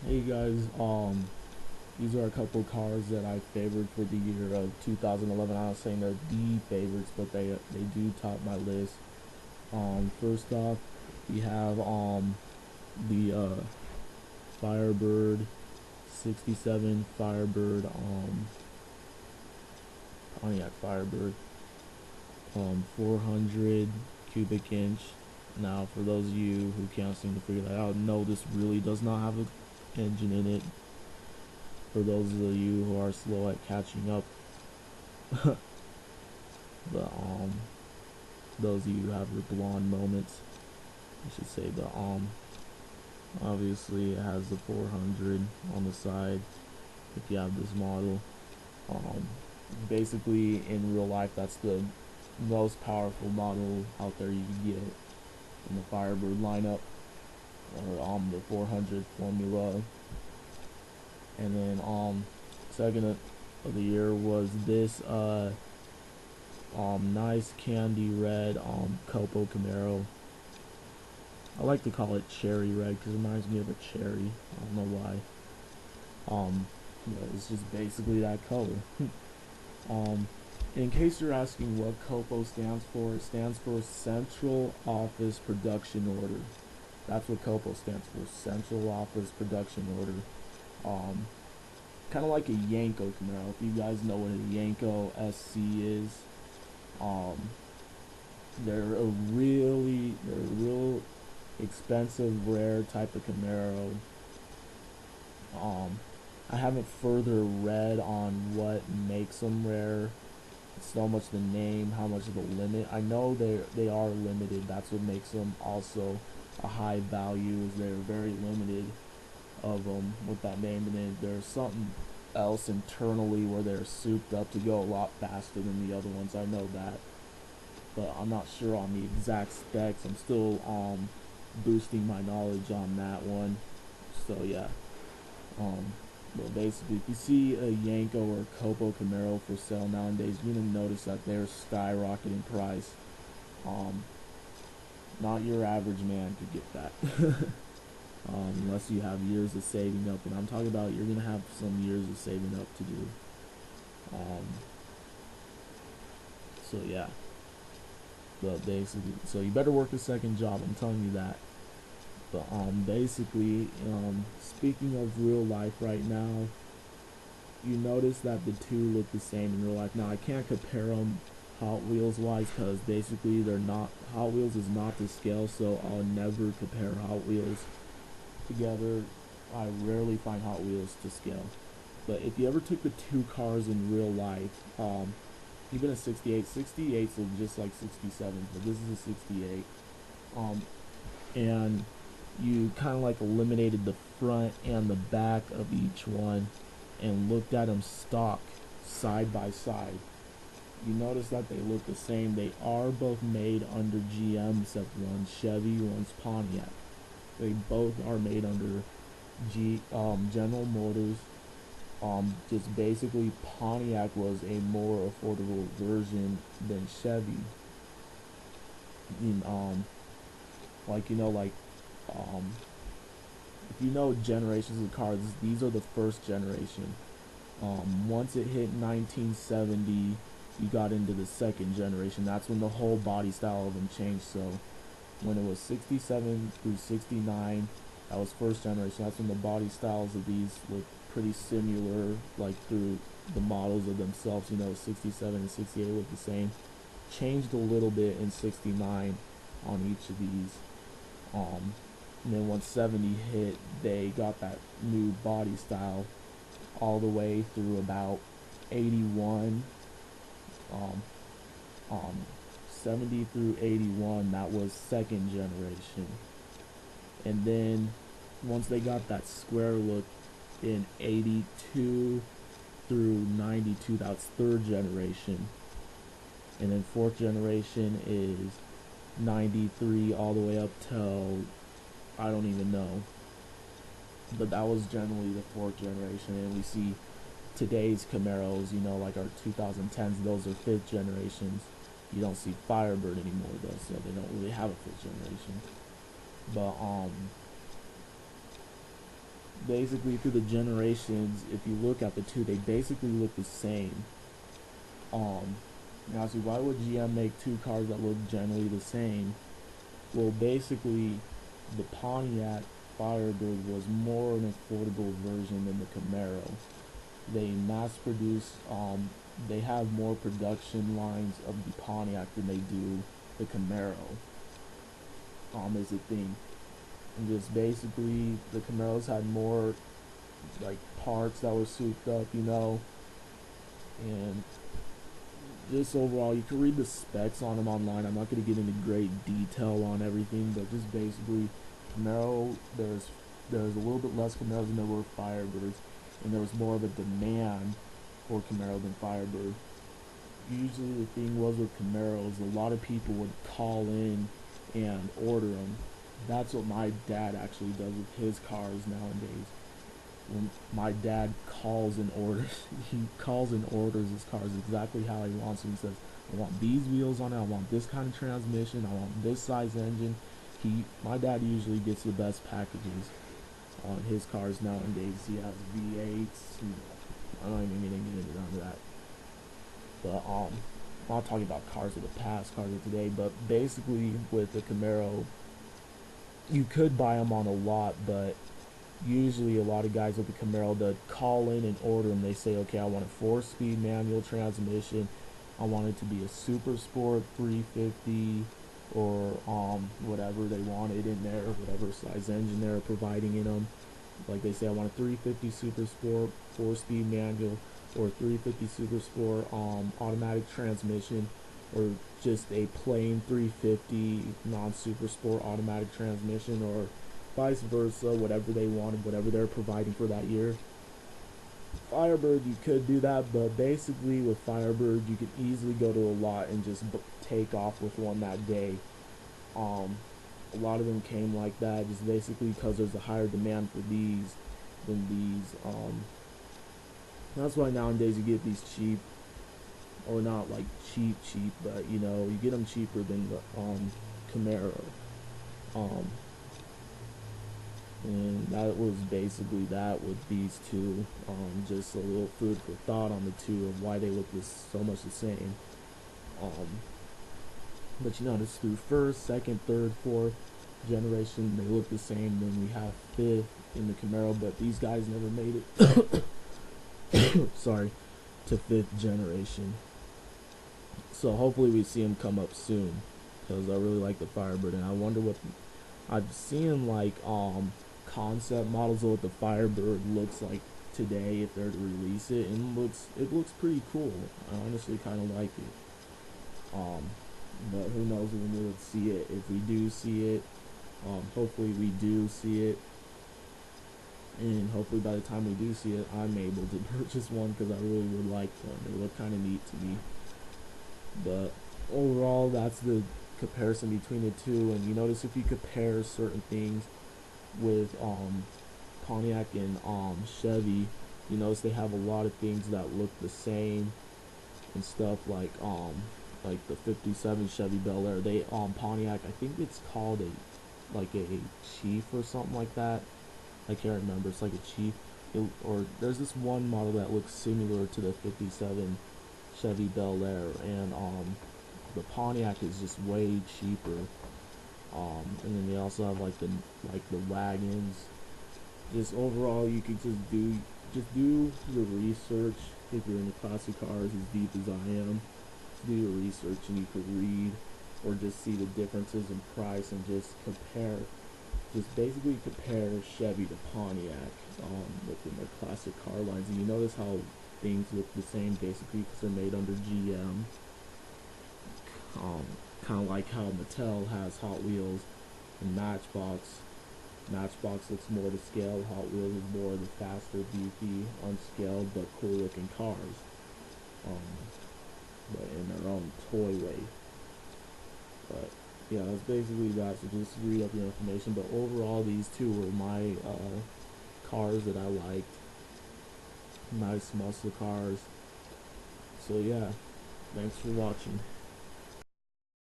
Hey guys, these are a couple cars that I favored for the year of 2011. I'm not saying they're the favorites, but they do top my list. First off, we have the Firebird 67 Firebird Pontiac Firebird 400 cubic inch. Now, for those of you who can't seem to figure that out, no, this really does not have an engine in it. For those of you who are slow at catching up, the those of you who have your blonde moments, I should say the obviously it has the 400 on the side if you have this model. Um, Basically in real life that's the most powerful model out there you can get in the Firebird lineup, or the 400 Formula. And then second of the year was this nice candy red Copo Camaro. I like to call it cherry red because it reminds me of a cherry. I don't know why. It's just basically that color. um, in case you're asking what COPO stands for, it stands for Central Office Production Order. That's what COPO stands for, Central Office Production Order. Um, Kind of like a Yanko Camaro. If you guys know what a Yanko SC is, um, they're a real expensive, rare type of Camaro. Um, I haven't further read on what makes them rare. So much the name, how much of the limit. I know they are limited. That's what makes them also a high value. Is they're very limited of them with that name, and then there's something else internally where they're souped up to go a lot faster than the other ones. I know that, but I'm not sure on the exact specs. I'm still boosting my knowledge on that one. So yeah. Um, but basically, if you see a Yanko or Copo Camaro for sale nowadays, you're gonna notice that they're skyrocketing price. Um, Not your average man could get that. Unless you have years of saving up, and I'm talking about you're gonna have some years of saving up to do. Um, so yeah, but basically, so you better work a second job. I'm telling you that. But basically, speaking of real life right now, you notice that the two look the same in real life. Now I can't compare them Hot Wheels wise because basically they're not. Hot Wheels is not to scale, so I'll never compare Hot Wheels together. I rarely find Hot Wheels to scale. But if you ever took the two cars in real life, even a 68, 68s look just like 67s, but this is a 68. And you kind of like eliminated the front and the back of each one and looked at them stock side by side, you notice that they look the same. They are both made under GM, except one's Chevy, one's Pontiac. They both are made under General Motors. Just basically Pontiac was a more affordable version than Chevy. In like um, if you know generations of cars, these are the first generation. Once it hit 1970, you got into the second generation. That's when the whole body style of them changed. So when it was 67 through 69, that was first generation. That's when the body styles of these look pretty similar, like through the models of themselves. 67 and 68 look the same. Changed a little bit in 69 on each of these. And then once 70 hit, they got that new body style all the way through about 81. Um, um, 70 through 81, that was second generation. And then once they got that square look in 82 through 92, that's third generation. And then fourth generation is 93 all the way up till I don't even know. But that was generally the fourth generation. And we see today's Camaros, like our 2010s, those are fifth generations. You don't see Firebird anymore though, so they don't really have a fifth generation. But basically through the generations, if you look at the two, they basically look the same. Now, see, why would GM make two cars that look generally the same? Well, basically, the Pontiac Firebird was more an affordable version than the Camaro. They mass produce, they have more production lines of the Pontiac than they do the Camaro, is a thing. And just basically, the Camaros had more, like, parts that were souped up, and just overall, you can read the specs on them online. I'm not going to get into great detail on everything, but just basically, Camaro, there's a little bit less Camaros than there were Firebirds, and there was more of a demand for Camaro than Firebird. Usually the thing was with Camaros, a lot of people would call in and order them. That's what my dad actually does with his cars nowadays. When my dad calls and orders, he calls and orders his cars exactly how he wants them. He says, I want these wheels on it, I want this kind of transmission, I want this size engine. My dad usually gets the best packages on his cars nowadays. He has V8s, I don't even get into none of that. But I'm not talking about cars of the past, cars of today, but basically with the Camaro, you could buy them on a lot, but usually a lot of guys with the Camaro that call in and order them, they say, okay, I want a 4-speed manual transmission, I want it to be a Super Sport 350, or whatever they wanted in there, whatever size engine they're providing in them. Like they say, I want a 350 Super Sport 4-speed manual, or 350 Super Sport automatic transmission, or just a plain 350 non-Super Sport automatic transmission, or vice versa, whatever they wanted, whatever they're providing for that year. Firebird, you could do that, but basically with Firebird, you could easily go to a lot and just take off with one that day. A lot of them came like that, just basically because there's a higher demand for these than these. That's why nowadays you get these cheap, or not like cheap, but you get them cheaper than the Camaro. And that was basically that with these two. Just a little food for thought on the two of why they look so much the same. But this through first, second, third, fourth generation, they look the same. Then we have fifth in the Camaro, but these guys never made it. Sorry, to fifth generation. So hopefully we see them come up soon, because I really like the Firebird, and I wonder what I've seen, like concept models of what the Firebird looks like today if they're to release it, and it looks pretty cool. I honestly kind of like it. But who knows when we'll see it. If we do see it, hopefully we do see it, and hopefully by the time we do see it, I'm able to purchase one, because I really would like one. They look kind of neat to me. But overall, that's the comparison between the two. And you notice if you compare certain things with Pontiac and Chevy, you notice they have a lot of things that look the same and stuff, like the 57 Chevy Bel Air. They Pontiac, I think it's called a Chief or something like that. I can't remember. It's like a Chief. Or there's this one model that looks similar to the 57 Chevy Bel Air, and the Pontiac is just way cheaper. And then they also have like the wagons. Just overall, you could just do your research if you're into classic cars as deep as I am. Do your research, and you could read or just see the differences in price, and just compare. Just basically compare Chevy to Pontiac within their classic car lines, and you notice how things look the same basically because they're made under GM. Kind of like how Mattel has Hot Wheels and Matchbox. Matchbox looks more to scale. Hot Wheels is more the faster, beefy, unscaled but cool looking cars. But in their own toy way. But yeah, that's basically that. So just read up your information. But overall, these two were my cars that I liked. Nice muscle cars. So yeah, thanks for watching.